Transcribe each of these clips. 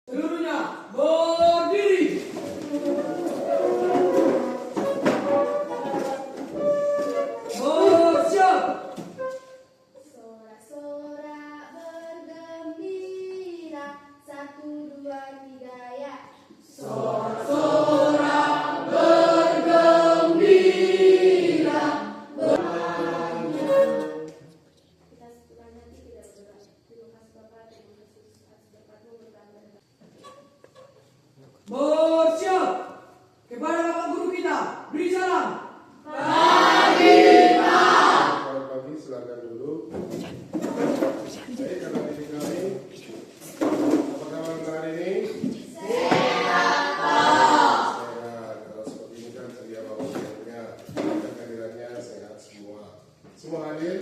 Seluruhnya berdiri. Bersiap. Sorak-sorak bergembira, 1, 2, 3 ya. Sorak-sorak bergembira. Kita setelah nanti tidak bergerak. Terima kasih Bapak, terima kasih atas berkatmu bertambah. Bersiap. Kepada Bapak Guru kita, beri salam. Selamat pagi, silakan duduk. Baik, anak didik kami, apa kabar hari ini? Sehat. Kalau seperti ini kan sedia bawa siangnya, dan kehadirannya sehat semua. Semua hadir?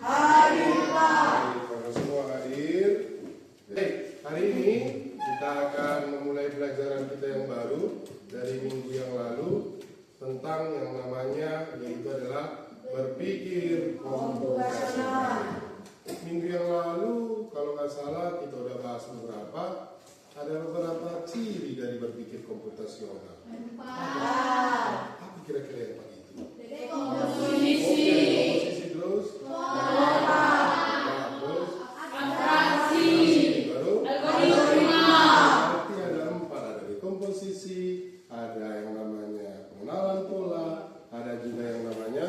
Hadir, Pak. Baik, kalau semua hadir. Baik, hari ini kita akan memulai pelajaran kita yang baru dari minggu yang lalu tentang yang namanya yaitu adalah berpikir komputasional. Minggu yang lalu kalau nggak salah kita udah bahas ada beberapa ciri dari berpikir komputasional. Apa kira-kira yang Pak itu? Komposisi terus. Terus. Baru. Berarti ada 4, ada dekomposisi, ada yang namanya pengenalan pola, ada juga yang namanya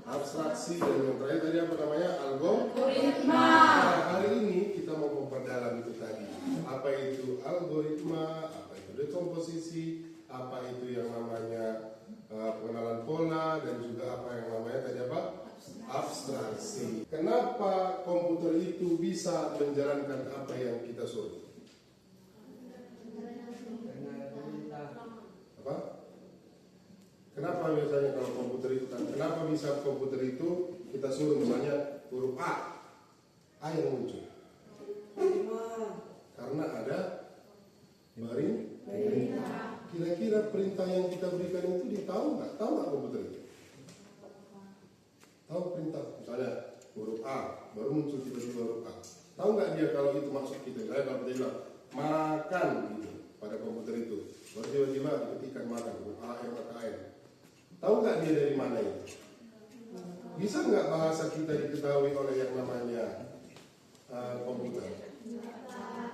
abstraksi, dan yang terakhir tadi apa namanya? Algoritma. Nah, hari ini kita mau memperdalam itu tadi. Apa itu algoritma, apa itu dekomposisi, apa itu yang namanya pengenalan pola, dan juga apa yang namanya tadi apa? Abstraksi. Kenapa komputer itu bisa menjalankan apa yang kita suruh? Apa? Kenapa biasanya kalau komputer itu kan? Kenapa bisa komputer itu kita suruh misalnya huruf A yang muncul? Karena ada perintah. Kira-kira perintah yang kita berikan itu ditahu nggak? Tahu nggak komputer itu? Tahu perintah, misalnya huruf A baru muncul tiba-tiba huruf A. Tahu nggak dia kalau itu maksud kita? Saya kalau dia bilang makan gitu pada komputer itu, baru tiba-tiba diketikkan makan huruf A M A N. Tahu nggak dia dari mana itu? Bisa nggak bahasa kita diketahui oleh yang namanya komputer?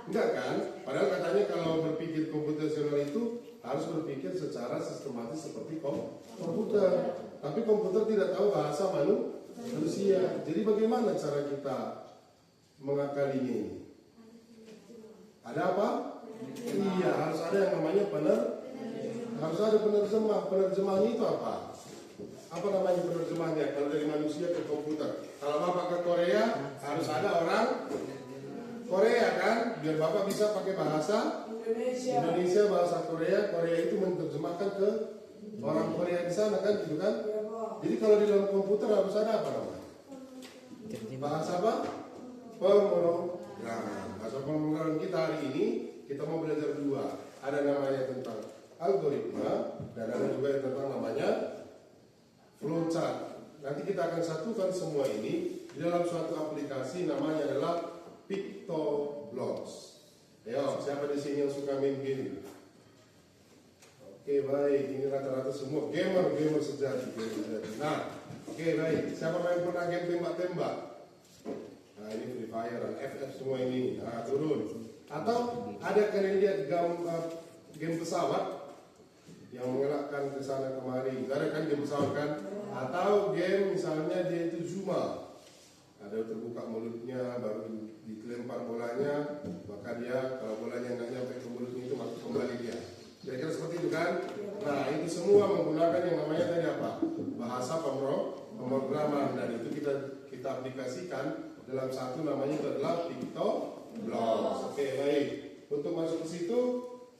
Enggak kan? Padahal katanya kalau berpikir komputasional itu harus berpikir secara sistematis seperti komputer. Tapi komputer tidak tahu bahasa manusia. Jadi bagaimana cara kita mengakalinya ini? Ada apa? Iya, harus ada yang namanya harus ada penerjemah. Penerjemahnya itu apa? Apa namanya penerjemahnya? Kalau dari manusia ke komputer. Kalau Bapak ke Korea, harus ada orang Korea kan? Biar Bapak bisa pakai bahasa Indonesia, bahasa Korea. Korea itu menerjemahkan ke orang Korea di sana kan, gitu kan? Jadi kalau di dalam komputer harus ada apa namanya? Bahasa apa? Pemrograman. Bahasa pemrograman kita hari ini kita mau belajar 2. Ada namanya tentang algoritma dan ada juga yang tentang namanya flowchart. Nanti kita akan satukan semua ini di dalam suatu aplikasi namanya adalah PictoBlocks. Ayo, siapa di sini yang suka main game? Oke, baik. Ini rata-rata semua gamer sejati. Nah, oke, baik. Siapa yang pernah game tembak-tembak? Nah, ini Free Fire dan FF semua ini. Nah, turun. Atau ada kalian lihat game pesawat yang mengelakkan ke sana kemari? Ada kan game pesawat kan? Atau game misalnya dia itu Zuma. Ada terbuka mulutnya, baru dilempar bolanya, maka dia kalau bolanya nggak nyampe ke mulutnya itu masuk kembali dia. Kira-kira seperti itu kan? Nah, itu semua menggunakan yang namanya tadi apa? Bahasa pemrograman, dan itu kita aplikasikan dalam satu namanya itu adalah PictoBlocks. Oke, baik. Untuk masuk ke situ,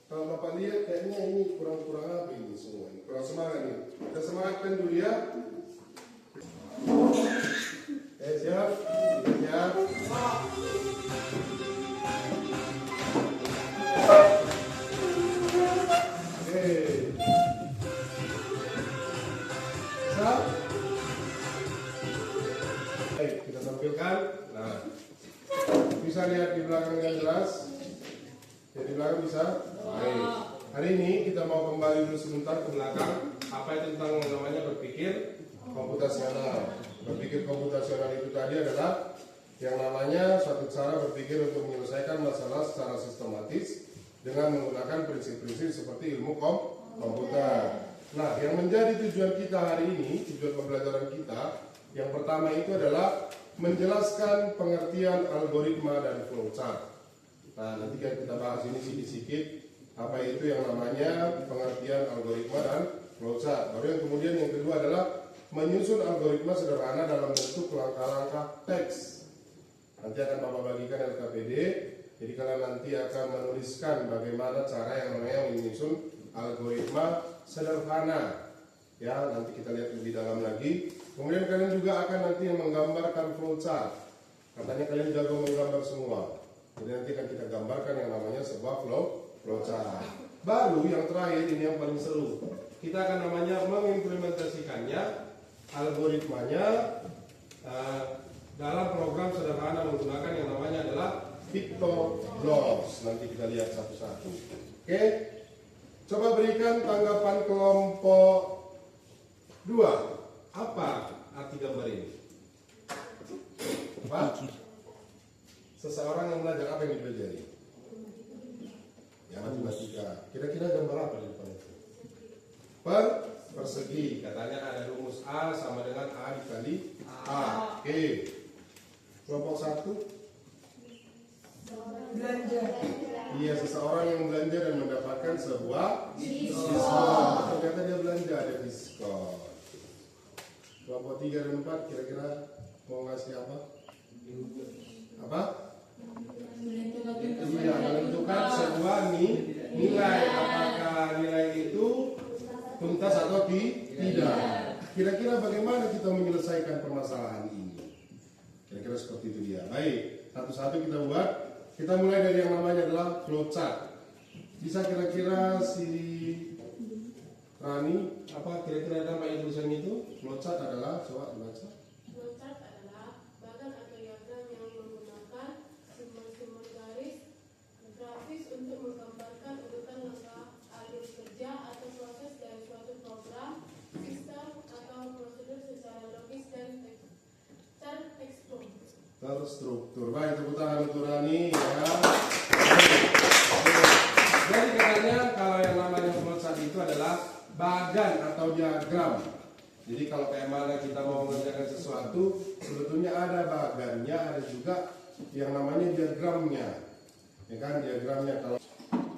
kalau Bapak lihat kayaknya ini kurang apa ini semua? Kurang semangat nih. Kita semangatkan dulu ya. Siap? Siap. Kita tampilkan. Nah, bisa lihat di belakang yang jelas. Jadi belakang bisa? Baik. Hari ini kita mau kembali dulu sebentar ke belakang. Apa itu tentang yang namanya berpikir komputasional. Berpikir komputasional itu tadi adalah yang namanya suatu cara berpikir untuk menyelesaikan masalah secara sistematis dengan menggunakan prinsip-prinsip seperti ilmu komputer. Nah, yang menjadi tujuan kita hari ini, tujuan pembelajaran kita, yang pertama itu adalah menjelaskan pengertian algoritma dan flowchart. Nah, nanti kan kita bahas ini sedikit-sedikit apa itu yang namanya pengertian algoritma dan flowchart. Baru yang kemudian yang kedua adalah menyusun algoritma sederhana dalam bentuk langkah-langkah teks. Nanti akan Bapak bagikan LKPD. Jadi kalian nanti akan menuliskan bagaimana cara yang namanya menyusun algoritma sederhana. Ya, nanti kita lihat lebih dalam lagi. Kemudian kalian juga akan nanti menggambarkan flowchart. Katanya kalian jago menggambar semua. Jadi nanti akan kita gambarkan yang namanya sebuah flowchart. Baru yang terakhir ini yang paling seru. Kita akan namanya mengimplementasikannya, algoritmanya dalam program sederhana menggunakan yang namanya adalah PictoBlocks. Nanti kita lihat satu-satu. Oke. Coba berikan tanggapan kelompok 2. Apa arti gambar ini? Apa? Seseorang yang belajar apa yang dipelajari? Ya, matematika. Kira-kira gambar apa di depan itu? Persegi. Katanya ada rumus A sama dengan A dikali A. Oke. Kelompok 1. Belanja. Iya, seseorang yang belanja dan mendapatkan sebuah diskon. Ternyata dia belanja, ada diskon. Kelompok 3 dan 4 kira-kira mau ngasih apa? Apa? Iya, menentukan sebuah nilai. Apakah nilai itu tuntas atau tidak? Kira-kira bagaimana kita menyelesaikan permasalahan ini? Kira-kira seperti itu dia. Baik, satu-satu kita buat. Kita mulai dari yang namanya adalah flowchart. Bisa kira-kira si Rani, apa kira-kira ada apa tulisan itu? Flowchart adalah, coba dibaca. Flowchart adalah bagan atau diagram yang menggunakan simbol-simbol garis grafis untuk menggambarkan urutan langkah alur kerja atau proses dari suatu program, sistem atau prosedur secara logis dan terstruktur. Baik, tepuk tangan untuk Rani ya. Jadi katanya kalau yang namanya flowchart itu adalah bagan atau diagram. Jadi kalau kayak mana kita mau mengerjakan sesuatu, sebetulnya ada bagannya, ada juga yang namanya diagramnya. Ya kan, diagramnya. Kalau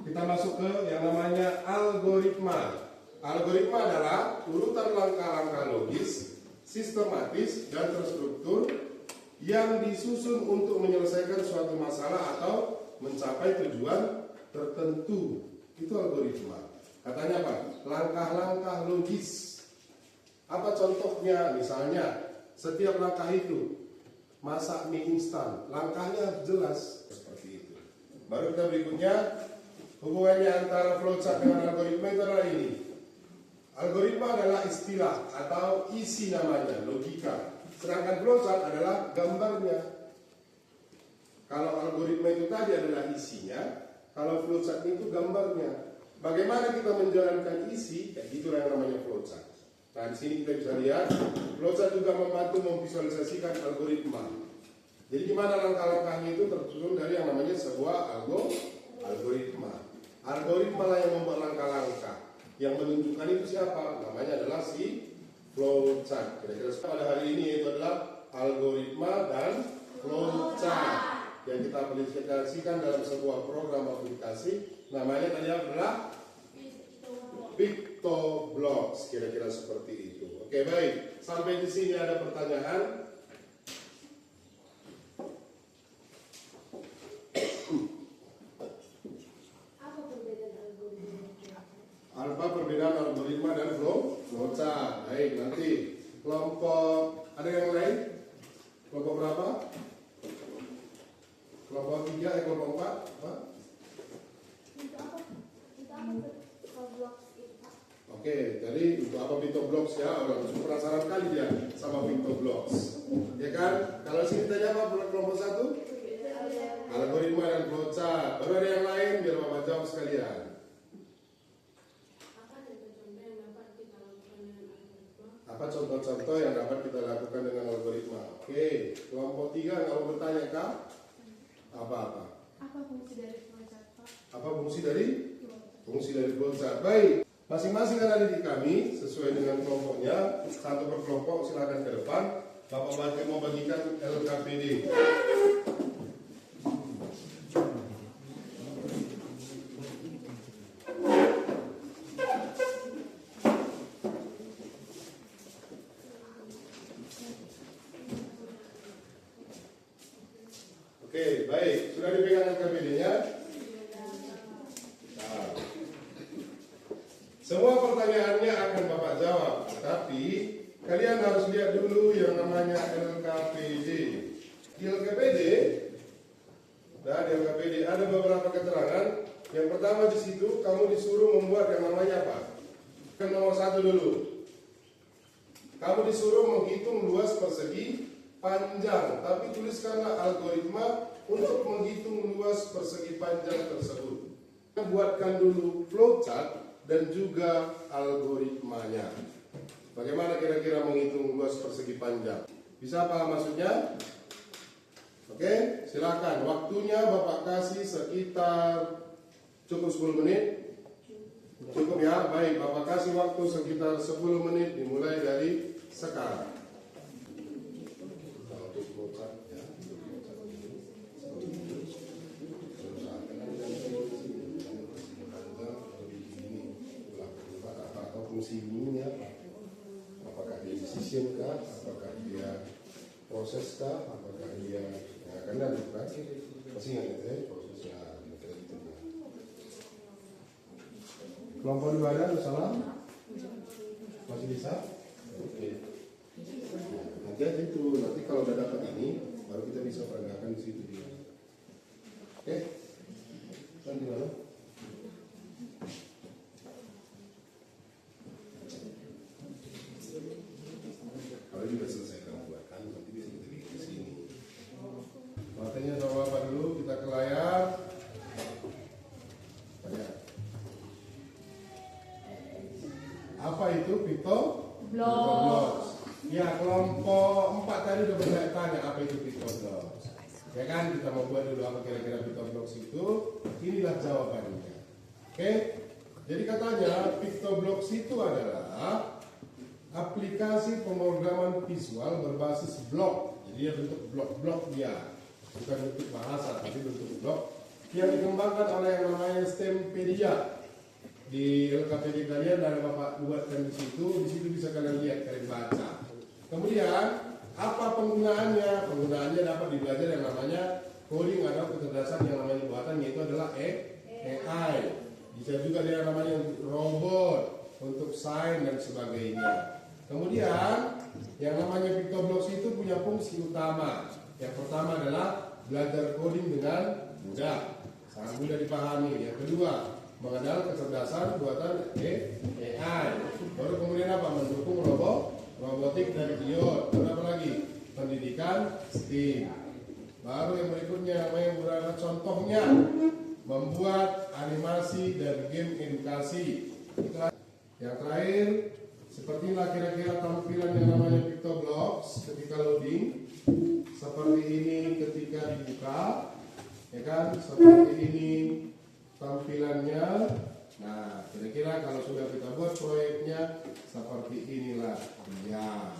kita masuk ke yang namanya algoritma. Algoritma adalah urutan langkah-langkah logis, sistematis dan terstruktur yang disusun untuk menyelesaikan suatu masalah atau mencapai tujuan tertentu. Itu algoritma. Katanya apa? Langkah-langkah logis. Apa contohnya? Misalnya, setiap langkah itu masak mie instan, langkahnya jelas seperti itu. Baru kita berikutnya, hubungannya antara flowchart dengan algoritma itu adalah ini. Algoritma adalah istilah atau isi namanya, logika. Sedangkan flowchart adalah gambarnya. Kalau algoritma itu tadi adalah isinya, kalau flowchart itu gambarnya. Bagaimana kita menjalankan isi, kayak gitulah yang namanya flowchart. Nah, di sini kita bisa lihat, flowchart juga membantu memvisualisasikan algoritma. Jadi gimana langkah-langkahnya itu tersusun dari yang namanya sebuah algoritma. Algoritma lah yang membuat langkah-langkah. Yang menunjukkan itu siapa? Namanya adalah si flowchart. Kira-kira pada hari ini itu adalah algoritma dan flowchart yang kita aplikasikan dalam sebuah program aplikasi. Namanya tadi adalah PictoBlocks. Kira-kira seperti itu. Oke, baik. Sampai di sini ada pertanyaan? Apa perbedaan algoritma dan flowchart? Baik, nanti kelompok ada yang lain? Kelompok berapa? Kelompok 3, kelompok 4? Apa? Oke, jadi untuk apa PictoBlocks ya? Orang penasaran kali dia sama PictoBlocks. Ya kan? Kalau sini tanya apa kelompok 1? Algoritma dan flowchart. Baru ada yang lain biar Bapak contoh-contoh yang dapat kita lakukan dengan algoritma. Oke, kelompok 3 nggak mau bertanya kah? Apa-apa? Apa fungsi dari flowchart, Pak? Apa fungsi dari flowchart? Baik, masing-masing anak-adik kami sesuai dengan kelompoknya, satu per kelompok silakan ke depan. Bapak Bante mau bagikan LKPD. Oke, baik. Sudah dipegang LKPD-nya? Nah, semua pertanyaannya akan Bapak jawab, tapi kalian harus lihat dulu yang namanya LKPD. Di LKPD, ada beberapa keterangan. Yang pertama di situ kamu disuruh membuat yang namanya apa? Yang nomor 1 dulu. Kamu disuruh menghitung luas persegi panjang, tapi tuliskanlah algoritma untuk menghitung luas persegi panjang tersebut. Buatkan dulu flowchart dan juga algoritmanya. Bagaimana kira-kira menghitung luas persegi panjang? Bisa paham maksudnya? Oke, silakan. Waktunya Bapak kasih sekitar cukup 10 menit. Cukup ya, baik. Bapak kasih waktu sekitar 10 menit dimulai dari sekarang. Fungsi ini apa? Apakah dia decision kah? Apakah dia proses kah? Apakah dia yang akan dilakukan? Masih ingat ya prosesnya gitu. Kelompok 2 ada salah? Masih bisa? Oke. Nanti aja itu. Nanti kalau udah dapat ini, baru kita bisa peragakan di situ dia. Oke? Kan gimana? Kalau juga selesai kamu buatkan, nanti bisa kita bikin di sini. Matanya sama Bapak dulu, kita ke layar. Tanya. Apa itu PictoBlocks? Ya, kelompok 4 tadi udah bertanya apa itu PictoBlocks. Ya kan, kita mau buat dulu apa kira-kira PictoBlocks itu. Inilah jawabannya. Oke? Jadi katanya PictoBlocks itu adalah aplikasi pemrograman visual berbasis blok. Jadi dia bentuk blok-blok dia, bukan bentuk bahasa, tapi bentuk blok yang dikembangkan oleh yang namanya Stempedia. Di LKPD kalian ada Bapak buatkan di situ bisa kalian lihat, kalian baca. Kemudian apa penggunaannya? Penggunaannya dapat dibelajar yang namanya coding atau kecerdasan yang namanya buatan, yaitu adalah AI. Bisa juga dia namanya robot untuk sains dan sebagainya. Kemudian yang namanya PictoBlocks itu punya fungsi utama. Yang pertama adalah belajar coding dengan mudah, sangat mudah dipahami. Yang kedua, mengenal kecerdasan buatan AI. Baru kemudian apa? Mendukung robotik dan iot. Dan apa lagi? Pendidikan STEAM. Baru yang berikutnya namanya beberapa contohnya, membuat animasi dan game edukasi. Itulah. Yang terakhir, seperti inilah kira-kira tampilan yang namanya PictoBlocks ketika loading. Seperti ini ketika dibuka, ya kan? Seperti ini tampilannya. Nah, kira-kira kalau sudah kita buat proyeknya seperti inilah dia.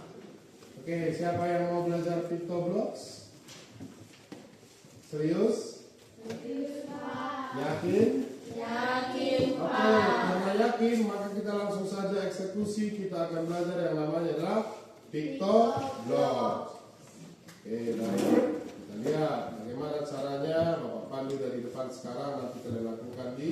Oke, siapa yang mau belajar PictoBlocks? Serius? Yakin? Yakin, Oke, Pak. karena yakin maka kita langsung saja eksekusi. Kita akan belajar yang namanya adalah PictoBlocks. Oke, baik. Kita lihat bagaimana caranya. Bapak pandu dari depan sekarang, nanti kalian lakukan di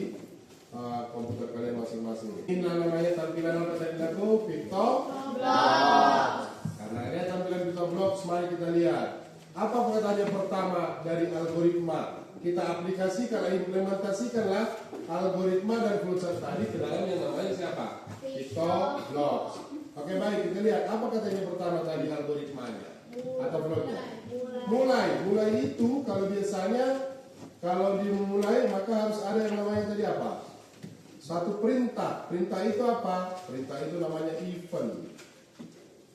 komputer kalian masing-masing. Ini namanya tampilan apa tadi aku? PictoBlocks. Karena ini tampilan PictoBlocks, mari kita lihat. Apa pertanyaan pertama dari algoritma? Kita aplikasikan, implementasikanlah algoritma dan flowchart tadi ke dalam yang namanya siapa? PictoBlocks. Oke, baik, kita lihat apa katanya pertama tadi algoritmanya atau flowchart. Mulai itu kalau biasanya kalau dimulai maka harus ada yang namanya tadi apa? Satu perintah. Perintah itu apa? Perintah itu namanya event.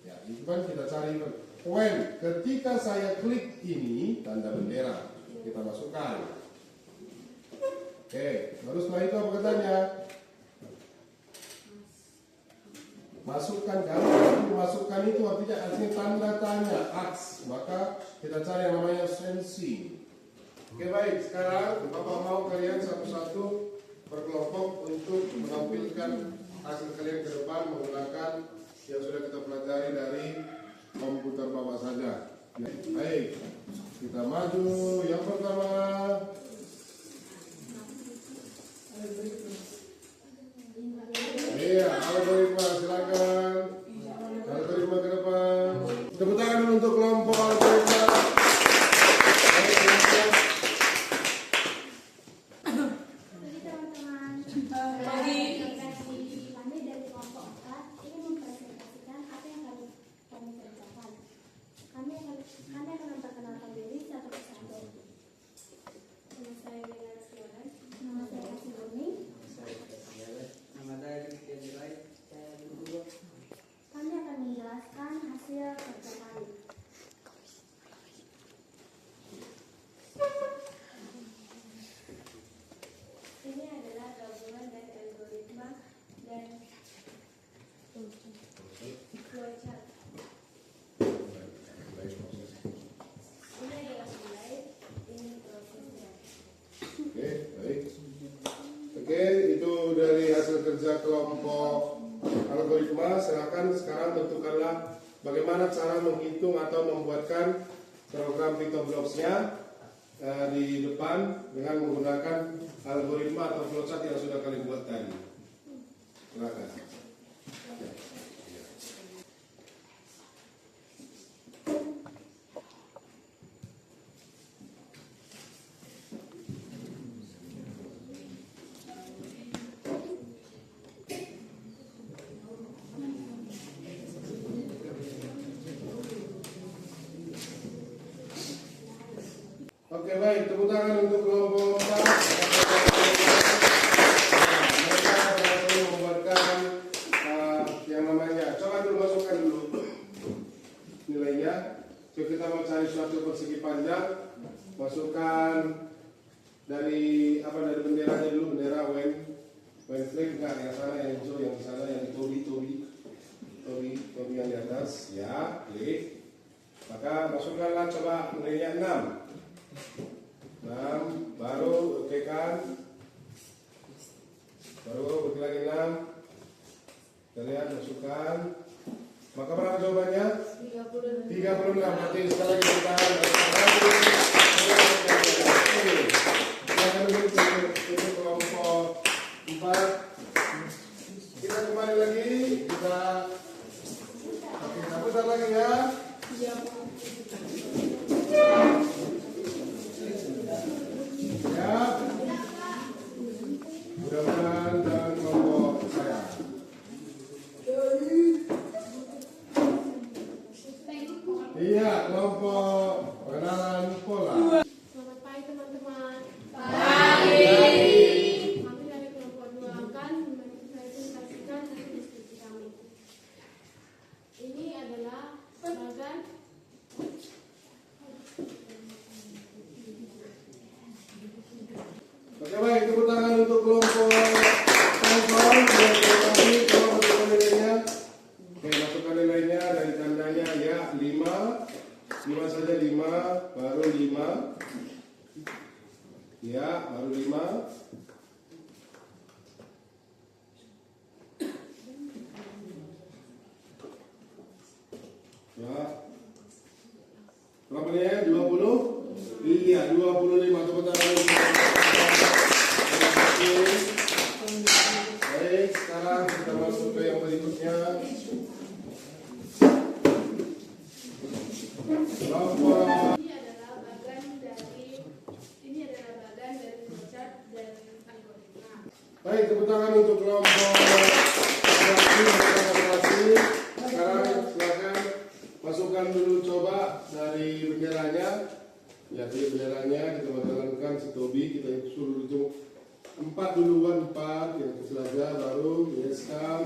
Ya, itu kan kita cari when. Ketika saya klik ini tanda bendera, kita masukkan. Oke, lalu setelah itu apa katanya? Masukkan kan? Masukkan itu artinya artinya tanda tanya, ask. Maka kita cari yang namanya sensing. Oke baik, sekarang Bapak mau kalian satu-satu berkelompok untuk menampilkan hasil kalian ke depan menggunakan yang sudah kita pelajari dari komputer Bapak saja. Baik, kita maju. Yang pertama, iya, algoritma, silakan. Algoritma ke depan. Tepuk tangan dulu untuk kelompok algoritma. Baik, silakan. Pagi teman-teman. Pagi. Kami dari kelompok 4 ingin mempresentasikan apa yang kami kerjakan. Kami akan memperkenalkan diri satu persatu. Nama saya Lena Rasiwalan. Nama saya Kasih Bumi. Kami akan menjelaskan hasil kerja kami. Ini adalah gabungan dari algoritma dan flowchart. Ini adalah nilai, ini prosesnya. Oke, baik. Oke, itu dari hasil kerja kelompok algoritma. Silakan sekarang tentukanlah bagaimana cara menghitung atau membuatkan program PictoBlocksnya di depan dengan menggunakan algoritma atau flowchart yang sudah kalian buat tadi. Silakan. Oke baik, tepuk tangan untuk kelompok 4. Mereka berhasil membuatkan yang namanya, coba dulu masukkan dulu nilainya. Coba kita mau cari suatu persegi panjang, masukkan dari benderanya dulu, bendera when flag enggak, yang sana yang hijau, yang di sana yang Tobi yang di atas, ya, klik. Maka masukkanlah coba nilainya 6, baru oke kan, baru oke lagi 6. Kita lihat masukkan. Maka berapa jawabannya? 36. Berarti sekali lagi kita itu kelompok 4. Kita kembali lagi, kita putar lagi ya. Ya, mudah-mudahan dan kelompok saya. Iya, kelompok pengenalan pola. Selamat pagi teman-teman. Pagi. Kami dari kelompok 2 akan mempresentasikan hasil diskusi kami. Ini adalah bagan. Oke baik, tepuk tangan untuk kelompok telepon. Tolong masukkan nilainya. Oke, masukkan nilainya dari tandanya ya 5 saja 5, baru 5. Ya, baru 5. Ya. Berapa nilainya? 20? Iya, 25. Tepuk tangan. Baik, sekarang kita masuk ke yang berikutnya. Kelompok. Ini adalah bagan dari flowchart dan algoritma. Baik, tepuk tangan untuk kelompok operasi. Sekarang silakan masukkan dulu coba dari benderanya. Ya, dari benderanya kita jalankan si Tobi, kita suruh hitung 4 duluan, 4 yang kecil aja, baru yes kan.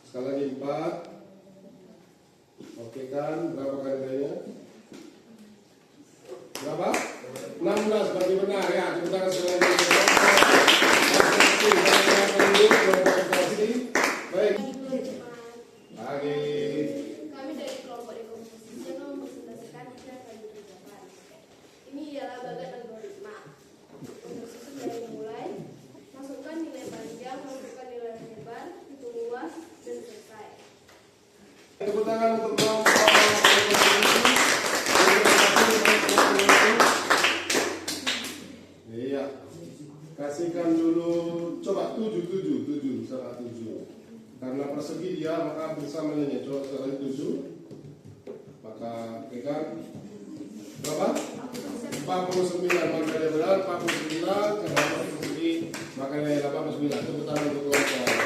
Sekali lagi 4. Oke kan, berapa nilainya? Berapa? 16 berarti benar ya. Tepuk tangan sekali lagi. Baik. Lagi. Kami dari kelompok dekomposisi yang mempresentasikan isi yang akan dikerjakan. Ini ialah bagan algoritma. Untuk susun dari mulai, masukkan nilai panjang, masukkan nilai lebar, hitung luas, dan selesai. Tepuk tangan untuk kelompok. Iya. Kasihkan dulu, coba 7 salah 7. Karena persegi dia maka bisa menilainya. Coba salah 7. Maka pegang berapa? 49 maka dia benar 49 karena persegi maka nilai 89. Tepuk tangan untuk kelompok.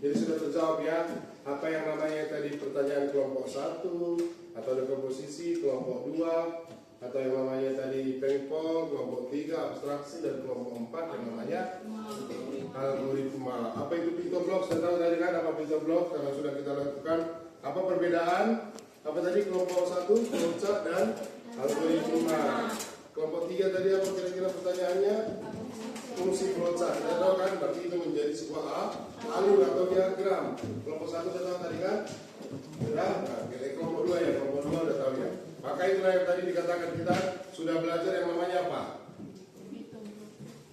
Jadi sudah terjawab ya apa yang namanya tadi pertanyaan kelompok 1 atau dekomposisi kelompok 2 atau yang namanya tadi pengpol kelompok 3 abstraksi dan kelompok 4 yang namanya algoritma. Apa itu PictoBlock? Sudah tahu tadi kan apa PictoBlock karena sudah kita lakukan. Apa perbedaan? Apa tadi kelompok 1 flowchart dan algoritma. Kelompok 3 tadi apa kira-kira pertanyaannya? Fungsi flowchart. Kita tahu kan berarti itu menjadi sebuah alur atau diagram. Kelompok 1 sudah tahu tadi kan? Ya, nah, kelompok 2 ya, kelompok 2 udah tahu ya. Maka itulah yang tadi dikatakan kita sudah belajar yang namanya apa?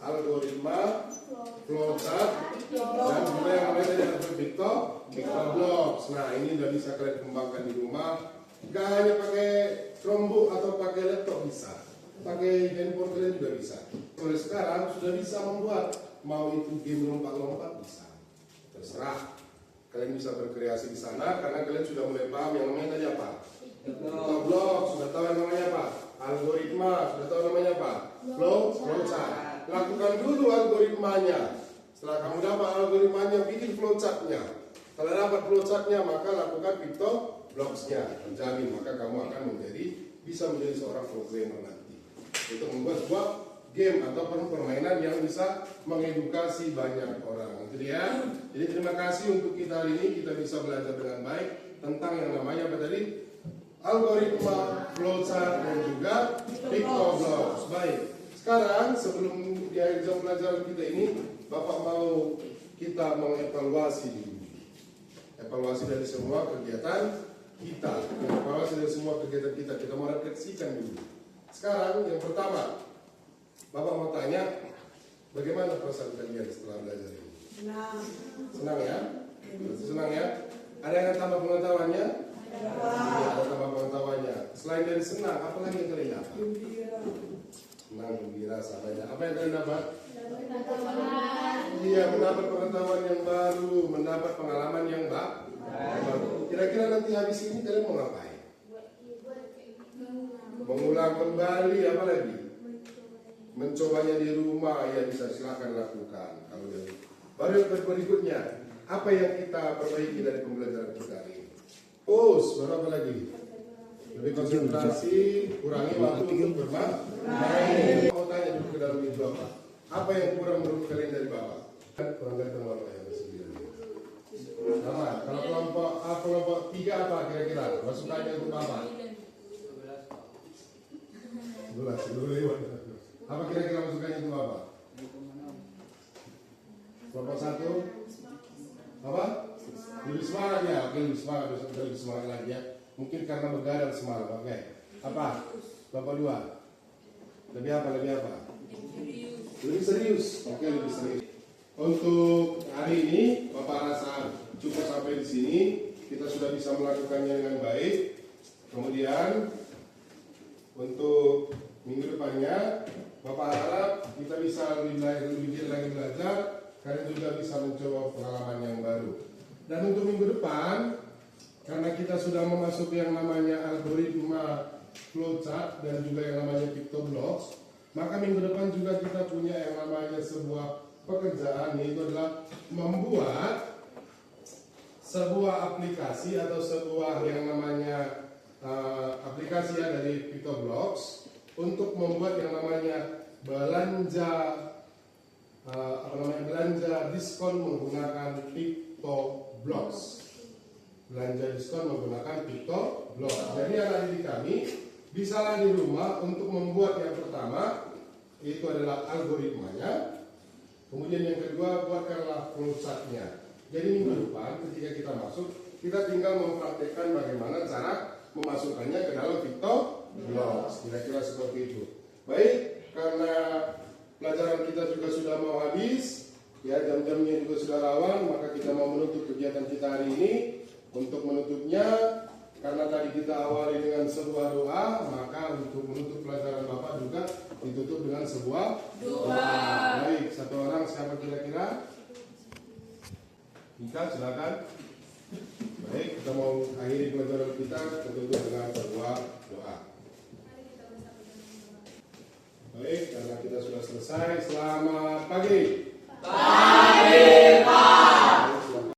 Algoritma, flowchart, dan juga yang namanya tadi ada PictoBlock. Nah ini sudah bisa kalian kembangkan di rumah. Gak hanya pakai Chromebook atau pakai laptop bisa, pakai handphone kalian juga bisa. Mulai sekarang sudah bisa membuat, mau itu game lompat-lompat bisa, terserah. Kalian bisa berkreasi di sana karena kalian sudah mulai paham yang namanya tadi apa? PictoBlock, sudah tahu yang namanya apa? Algoritma, sudah tahu namanya apa? Flowchart. Lakukan dulu algoritmanya. Setelah kamu dapat algoritmanya, bikin flowchartnya. Kalau dapat flowchartnya, maka lakukan PictoBlocksnya. Terjamin, maka kamu akan bisa menjadi seorang programmer nanti. Untuk membuat sebuah game ataupun permainan yang bisa mengedukasi banyak orang. Itu dia. Jadi terima kasih untuk kita hari ini kita bisa belajar dengan baik tentang yang namanya apa tadi? Algoritma, flowchart dan juga PictoBlock. Baik. Sekarang sebelum di akhir jam pelajaran kita ini, Bapak mau kita mengevaluasi dulu. Evaluasi dari semua kegiatan kita. Evaluasi dari semua kegiatan kita. Kita mau refleksikan dulu. Sekarang yang pertama, Bapak mau tanya, bagaimana perasaan kalian setelah belajar ini? Senang ya? Senang ya? Ada yang tambah pengetahuannya? Iya, ada tambah pengetahuannya. Selain dari senang, apa lagi yang kalian dapat? Senang, gembira, samanya. Apa yang kalian dapat? Iya, mendapat pengetahuan yang baru, mendapat pengalaman yang baru. Kira-kira nanti habis ini kalian mau ngapain? Mengulang kembali, apa lagi? Mencobanya di rumah, ya bisa silakan lakukan. Kalau dari baru yang berikutnya, apa yang kita perbaiki dari pembelajaran kita ini? Baru apa lagi? Lebih konsentrasi, kurangi waktu untuk bermain. Mau tanya dulu ke dalam itu apa? Apa yang kurang menurut kalian dari Bapak? Kurang ganteng Bapak yang bersendiri. Sama, kalau kelompok 3 apa kira-kira? Masukannya untuk Bapak? 12. Apa kira-kira masukannya untuk Bapak? Kelompok 1? Apa? Lebih semangat ya? Oke, lebih semangat. Besok lebih semangat lagi ya. Mungkin karena begadang semalam. Oke. Apa? Kelompok 2? Lebih apa? Lebih serius. Oke, lebih serius. Untuk hari ini, Bapak rasa cukup sampai di sini. Kita sudah bisa melakukannya dengan baik. Kemudian untuk minggu depannya, Bapak harap kita bisa lebih lagi belajar. Kalian juga bisa mencoba pengalaman yang baru. Dan untuk minggu depan, karena kita sudah memasuki yang namanya algoritma, flowchart dan juga yang namanya PictoBlock, maka minggu depan juga kita punya yang namanya sebuah pekerjaan, yaitu adalah membuat sebuah aplikasi atau sebuah yang namanya aplikasi ya dari PictoBlock untuk membuat yang namanya belanja diskon menggunakan PictoBlock. Blocks. Belanja diskon menggunakan Victor Blocks. Jadi anak didik kami bisalah di rumah untuk membuat yang pertama, itu adalah algoritmanya. Kemudian yang kedua, buatkanlah pusatnya. Jadi minggu depan ketika kita masuk, kita tinggal mempraktekkan bagaimana cara memasukkannya ke dalam Victor Blocks. Kira-kira seperti itu. Baik, karena pelajaran kita juga sudah mau habis, ya jam-jamnya juga sudah rawan, maka kita mau menutup kegiatan kita hari ini. Untuk menutupnya, karena tadi kita awali dengan sebuah doa, maka untuk menutup pelajaran Bapak juga ditutup dengan sebuah doa. Baik, satu orang siapa kira-kira? Ika, silakan. Baik, kita mau akhiri pelajaran kita tutup dengan sebuah doa. Baik, karena kita sudah selesai. Selamat pagi.